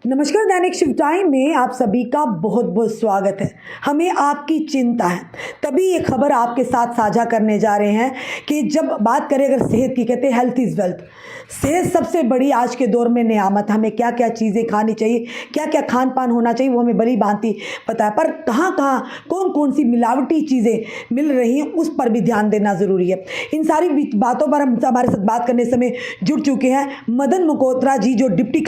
नमस्कार, दैनिक शिव टाइम में आप सभी का बहुत बहुत स्वागत है। हमें आपकी चिंता है, तभी ये खबर आपके साथ साझा करने जा रहे हैं कि जब बात करें अगर सेहत की, कहते हैं हेल्थ इज़ वेल्थ। सेहत सबसे बड़ी आज के दौर में नियामत। हमें क्या क्या चीज़ें खानी चाहिए, क्या क्या खान पान होना चाहिए, वो हमें भली भांति पता है, पर कहाँ कहाँ कौन कौन सी मिलावटी चीज़ें मिल रही हैं उस पर भी ध्यान देना ज़रूरी है। इन सारी बातों पर हम हमारे साथ बात करने समय जुड़ चुके हैं मदन मल्होत्रा जी, जो डिप्टी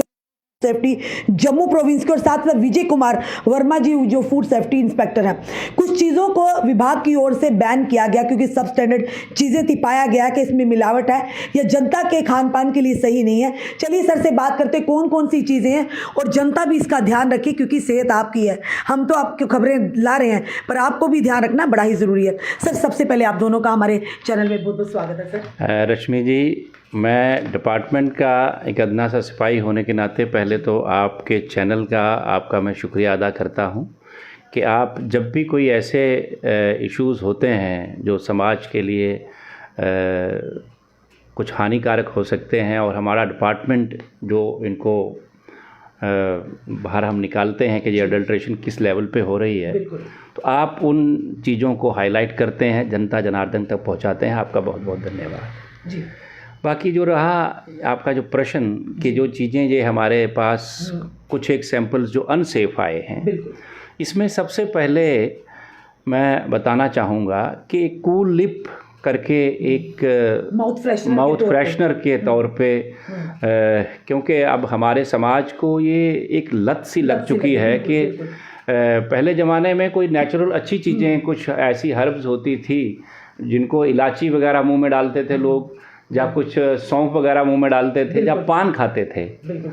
सेफ्टी जम्मू प्रोविंस के, और साथ में विजय कुमार वर्मा जी जो फूड सेफ्टी इंस्पेक्टर हैं। कुछ चीज़ों को विभाग की ओर से बैन किया गया क्योंकि सब स्टैंडर्ड चीज़ें थी, पाया गया कि इसमें मिलावट है या जनता के खान पान के लिए सही नहीं है। चलिए सर से बात करते कौन कौन सी चीज़ें हैं और जनता भी इसका ध्यान रखे क्योंकि सेहत आपकी है। हम तो आपकी खबरें ला रहे हैं पर आपको भी ध्यान रखना बड़ा ही ज़रूरी है। सर सबसे पहले आप दोनों का हमारे चैनल में बहुत बहुत स्वागत है। सर रश्मि जी, मैं डिपार्टमेंट का एक अदना सा सिपाही होने के नाते पहले तो आपके चैनल का आपका मैं शुक्रिया अदा करता हूं कि आप जब भी कोई ऐसे इश्यूज़ होते हैं जो समाज के लिए कुछ हानिकारक हो सकते हैं और हमारा डिपार्टमेंट जो इनको बाहर हम निकालते हैं कि ये अडल्ट्रेशन किस लेवल पे हो रही है, तो आप उन चीज़ों को हाईलाइट करते हैं, जनता जनार्दन तक पहुंचाते हैं। आपका बहुत बहुत धन्यवाद जी। बाकी जो रहा आपका जो प्रश्न कि जो चीज़ें ये हमारे पास कुछ एक सैंपल्स जो अनसेफ आए हैं, इसमें सबसे पहले मैं बताना चाहूँगा कि कूल लिप करके एक माउथ फ्रेशनर के तौर पे क्योंकि अब हमारे समाज को ये एक लत सी लग चुकी है कि पहले ज़माने में कोई नेचुरल अच्छी चीज़ें, कुछ ऐसी हर्ब्स होती थी जिनको इलायची वगैरह मुंह में डालते थे लोग, या कुछ सौंफ वगैरह मुंह में डालते थे, या पान खाते थे,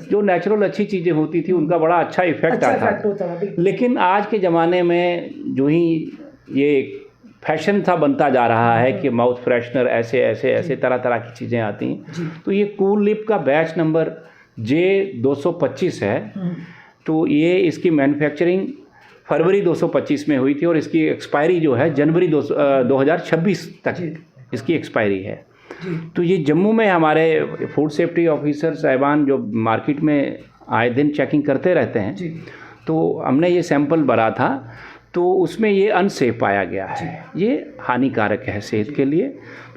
जो नेचुरल अच्छी चीज़ें होती थी उनका बड़ा अच्छा इफेक्ट आता था। लेकिन आज के ज़माने में जो ही ये फैशन सा बनता जा रहा है कि माउथ फ्रेशनर ऐसे ऐसे ऐसे तरह तरह की चीज़ें आती हैं, तो ये कूल लिप का बैच नंबर J225 है। तो ये इसकी मैन्युफैक्चरिंग फरवरी 225 में हुई थी और इसकी एक्सपायरी जो है जनवरी 2026 तक इसकी एक्सपायरी है। तो ये जम्मू में हमारे फूड सेफ्टी ऑफिसर साहिबान जो मार्केट में आए दिन चेकिंग करते रहते हैं, तो हमने ये सैंपल भरा था तो उसमें ये अनसेफ पाया गया है, ये हानिकारक है सेहत के लिए।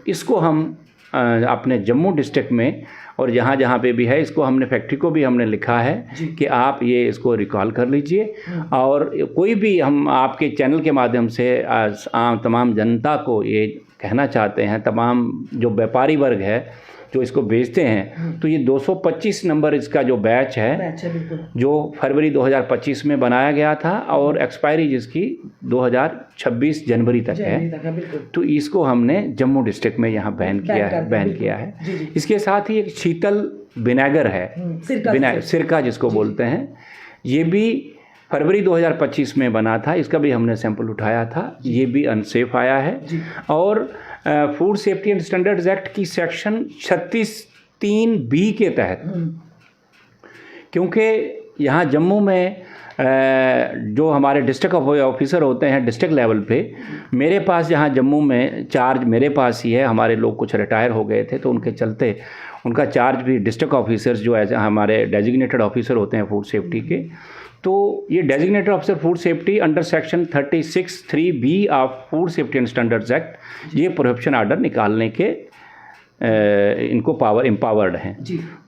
इसको हम अपने जम्मू डिस्ट्रिक्ट में और जहाँ जहाँ पे भी है, इसको हमने फैक्ट्री को भी हमने लिखा है कि आप ये इसको रिकॉल कर लीजिए। और कोई भी हम आपके चैनल के माध्यम से तमाम जनता को ये कहना चाहते हैं, तमाम जो व्यापारी वर्ग है जो इसको बेचते हैं, तो ये 225 नंबर इसका जो बैच है जो फरवरी 2025 में बनाया गया था और एक्सपायरी जिसकी 2026 जनवरी तक है, तो इसको हमने जम्मू डिस्ट्रिक्ट में यहाँ बैन किया है। इसके साथ ही एक शीतल विनेगर है, सिरका जिसको बोलते हैं, ये भी फरवरी 2025 में बना था, इसका भी हमने सैंपल उठाया था, ये भी अनसेफ आया है। और food safety and standards act की सेक्शन 36(3)B के तहत, क्योंकि यहाँ जम्मू में जो हमारे डिस्ट्रिक्ट ऑफिसर होते हैं डिस्ट्रिक्ट लेवल पे, मेरे पास यहाँ जम्मू में चार्ज मेरे पास ही है। हमारे लोग कुछ रिटायर हो गए थे तो उनके चलते उनका चार्ज भी डिस्ट्रिक्ट ऑफिसर्स जो एज हमारे डेजिग्नेटेड ऑफिसर होते हैं फूड सेफ्टी के, तो ये designated officer food safety under section 36(3)B of food safety and standards act ये प्रोहिबिशन आर्डर निकालने के इनको पावर एम्पावर्ड हैं।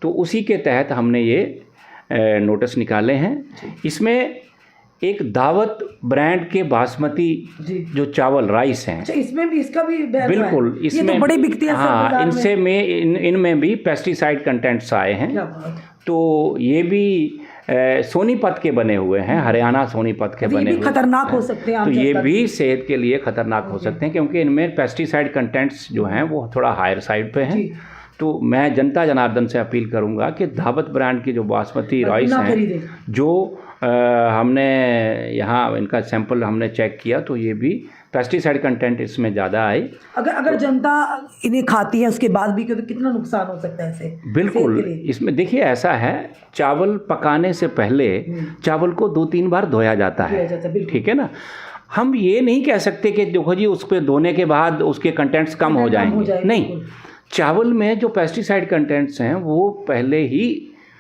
तो उसी के तहत हमने ये नोटिस निकाले हैं। इसमें एक दावत ब्रांड के बासमती जो चावल राइस हैं, इसमें भी इसका भी बिल्कुल, इसमें तो बड़ी बिकती है। हाँ, इनमें भी पेस्टिसाइड कंटेंट्स आए हैं। तो ये भी सोनीपत के बने हुए हैं, हरियाणा सोनीपत के बने हुए, खतरनाक हो सकते हैं। तो ये भी सेहत के लिए खतरनाक हो सकते हैं क्योंकि इनमें पेस्टिसाइड कंटेंट्स जो हैं वो थोड़ा हायर साइड पे हैं। तो मैं जनता जनार्दन से अपील करूंगा कि दावत ब्रांड की जो बासमती राइस हैं, जो हमने यहाँ इनका सैंपल हमने चेक किया, तो ये भी पेस्टिसाइड कंटेंट इसमें ज़्यादा आए। अगर जनता इन्हें खाती है उसके बाद भी तो कितना नुकसान हो सकता है इसे? बिल्कुल, इसमें देखिए ऐसा है, चावल पकाने से पहले चावल को 2-3 बार धोया जाता है, ठीक है ना। हम ये नहीं कह सकते कि देखो जी उस पर धोने के बाद उसके कंटेंट्स कम हो जाएंगे, नहीं। चावल में जो पेस्टिसाइड कंटेंट्स हैं वो पहले ही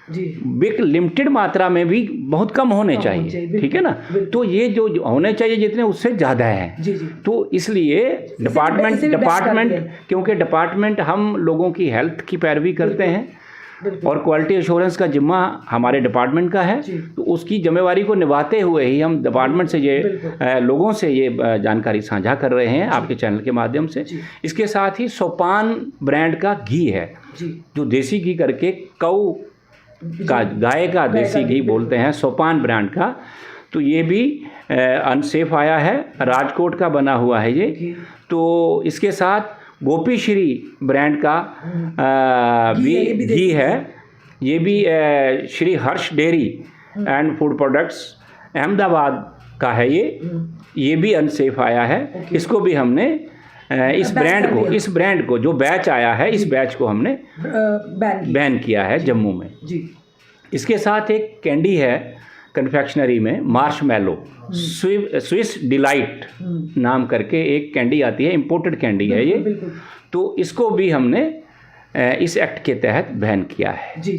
एक लिमिटेड मात्रा में भी बहुत कम होने चाहिए, ठीक है ना। तो ये जो होने चाहिए जितने उससे ज़्यादा है। तो इसलिए डिपार्टमेंट क्योंकि डिपार्टमेंट हम लोगों की हेल्थ की पैरवी करते हैं और क्वालिटी एश्योरेंस का जिम्मा हमारे डिपार्टमेंट का है, तो उसकी जिम्मेवारी को निभाते हुए ही हम डिपार्टमेंट से ये लोगों से ये जानकारी साझा कर रहे हैं आपके चैनल के माध्यम से। इसके साथ ही सोपान ब्रांड का घी है, जो देसी घी करके गाय का देसी घी बोलते हैं, सोपान ब्रांड का। तो ये भी अनसेफ आया है, राजकोट का बना हुआ है ये। तो इसके साथ गोपी श्री ब्रांड का घी है, ये भी Shri Harsh dairy and food products Ahmedabad का है ये भी अनसेफ आया है। इसको भी हमने इस ब्रांड को जो बैच आया है, इस बैच को हमने बैन किया है जम्मू में। इसके साथ एक कैंडी है कन्फेक्शनरी में, मार्शमैलो स्विस डिलाइट नाम करके एक कैंडी आती है, इंपोर्टेड कैंडी है ये। तो इसको भी हमने इस एक्ट के तहत बैन किया है। जी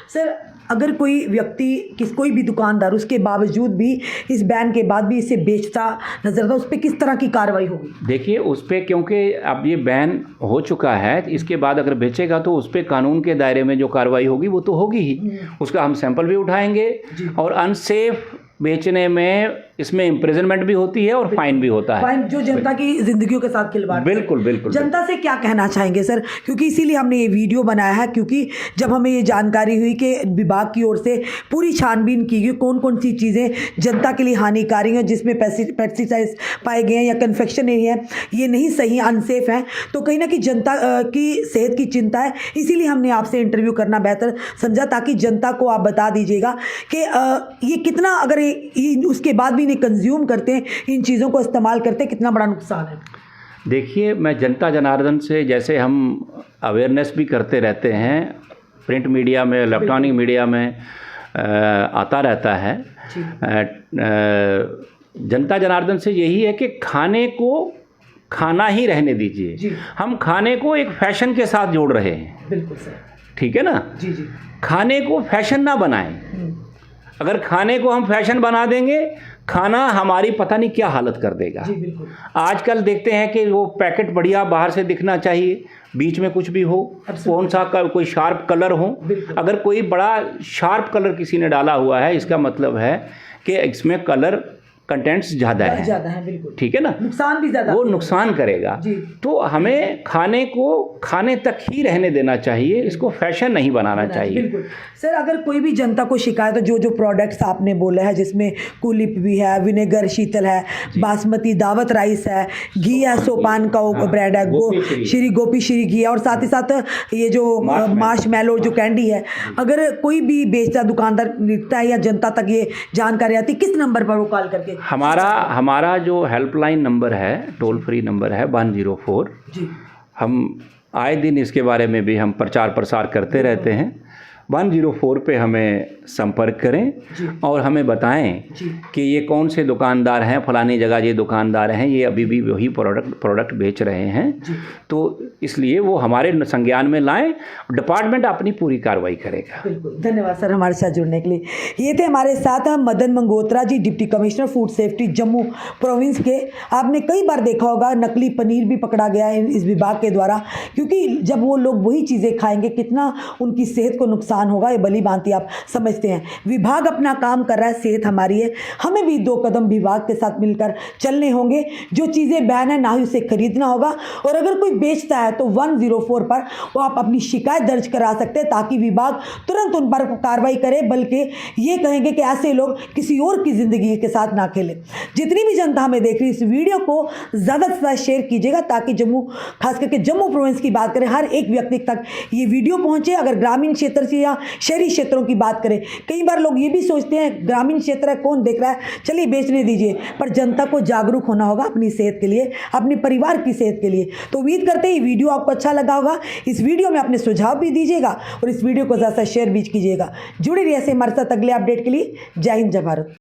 सर, अगर कोई व्यक्ति कोई भी दुकानदार उसके बावजूद भी इस बैन के बाद भी इसे बेचता नजर आता, उस पर किस तरह की कार्रवाई होगी? देखिए, उस पर क्योंकि अब ये बैन हो चुका है, इसके बाद अगर बेचेगा तो उस पर कानून के दायरे में जो कार्रवाई होगी वो तो होगी ही। उसका हम सैंपल भी उठाएंगे और अनसेफ बेचने में इसमें इम्प्रिजनमेंट भी होती है और फाइन भी होता है। फाइन जो जनता की जिंदगियों के साथ खिलवाड़। बिल्कुल। जनता से क्या कहना चाहेंगे सर? क्योंकि इसीलिए हमने ये वीडियो बनाया है, क्योंकि जब हमें ये जानकारी हुई कि विभाग की ओर से पूरी छानबीन की गई कौन कौन सी चीज़ें जनता के लिए हानिकारी हैं, जिसमें पेस्टिसाइड्स पाए गए हैं या कन्फेक्शनरी है, ये नहीं सही, अनसेफ हैं, तो कहीं ना कहीं जनता की सेहत की चिंता है। इसीलिए हमने आपसे इंटरव्यू करना बेहतर समझा, ताकि जनता को आप बता दीजिएगा कि ये कितना, अगर उसके बाद भी नहीं कंज्यूम करते हैं, इन चीज़ों को इस्तेमाल करते हैं, कितना बड़ा नुकसान है। देखिए, मैं जनता जनार्दन से, जैसे हम अवेयरनेस भी करते रहते हैं, प्रिंट मीडिया में, इलेक्ट्रॉनिक मीडिया में आता रहता है, जनता जनार्दन से यही है कि खाने को खाना ही रहने दीजिए। हम खाने को एक फैशन के साथ जोड़ रहे हैं। बिल्कुल सर, ठीक है ना। खाने को फैशन ना बनाएं। अगर खाने को हम फैशन बना देंगे, खाना हमारी पता नहीं क्या हालत कर देगा। आजकल देखते हैं कि वो पैकेट बढ़िया बाहर से दिखना चाहिए, बीच में कुछ भी हो, कौन सा कोई शार्प कलर हो। अगर कोई बड़ा शार्प कलर किसी ने डाला हुआ है, इसका मतलब है कि इसमें कलर कंटेंट्स ज़्यादा है। बिल्कुल ठीक है ना, नुकसान भी ज़्यादा, वो नुकसान करेगा। तो हमें खाने को खाने तक ही रहने देना चाहिए, इसको फैशन नहीं बनाना चाहिए। बिल्कुल सर, अगर कोई भी जनता को शिकायत है, जो प्रोडक्ट्स आपने बोले हैं, जिसमें कुलिप भी है, विनेगर शीतल है, बासमती दावत राइस है, घी है, सोपान का ब्रेड है, श्री गोपी श्री घी है, और साथ ही साथ ये जो मार्शमैलो जो कैंडी है, अगर कोई भी बेचता दुकानदार लिखता है या जनता तक ये जानकारी आती, किस नंबर पर वो कॉल करके? हमारा जो हेल्पलाइन नंबर है, टोल फ्री नंबर है 104। हम आए दिन इसके बारे में भी हम प्रचार प्रसार करते रहते हैं। 104 पे हमें संपर्क करें और हमें बताएं कि ये कौन से दुकानदार हैं, फलानी जगह ये दुकानदार हैं, ये अभी भी वही प्रोडक्ट बेच रहे हैं। तो इसलिए वो हमारे संज्ञान में लाएं, डिपार्टमेंट अपनी पूरी कार्रवाई करेगा। बिल्कुल, धन्यवाद सर हमारे साथ जुड़ने के लिए। ये थे हमारे साथ Madan Mangotra ji, deputy commissioner food safety Jammu province के। आपने कई बार देखा होगा नकली पनीर भी पकड़ा गया है इस विभाग के द्वारा, क्योंकि जब वो लोग वही चीज़ें खाएंगे कितना उनकी सेहत को नुकसान होगा, ये भली भांति आप समझते हैं। विभाग अपना काम कर रहा है, सेहत हमारी है, हमें भी 2 कदम विभाग के साथ मिलकर चलने होंगे। जो चीज़ें बैन है ना ही उसे खरीदना होगा, और अगर कोई बेचता है तो 104 पर वो आप अपनी शिकायत दर्ज करा सकते हैं, ताकि विभाग तुरंत उन पर कार्रवाई करे, बल्कि ये कहेंगे कि ऐसे लोग किसी और की ज़िंदगी के साथ ना खेलें। जितनी भी जनता हमें देख रही है, इस वीडियो को ज़्यादा से ज़्यादा शेयर कीजिएगा, ताकि जम्मू, खास करके जम्मू प्रोविंस की बात करें, हर एक व्यक्ति तक ये वीडियो पहुँचे। अगर ग्रामीण क्षेत्र से या शहरी क्षेत्रों की बात करें, कई बार लोग ये भी सोचते हैं ग्रामीण क्षेत्र है, कौन देख रहा है, चलिए बेचने दीजिए, पर जनता को जागरूक होना होगा अपनी सेहत के लिए, अपने परिवार की सेहत के लिए। तो उम्मीद करते हैं ये वीडियो आपको अच्छा लगा होगा। इस वीडियो में अपने सुझाव भी दीजिएगा और इस वीडियो को ज़्यादा शेयर भी कीजिएगा। जुड़े रहिए ऐसे हमारे साथ अगले अपडेट के लिए। जय हिंद, जय भारत।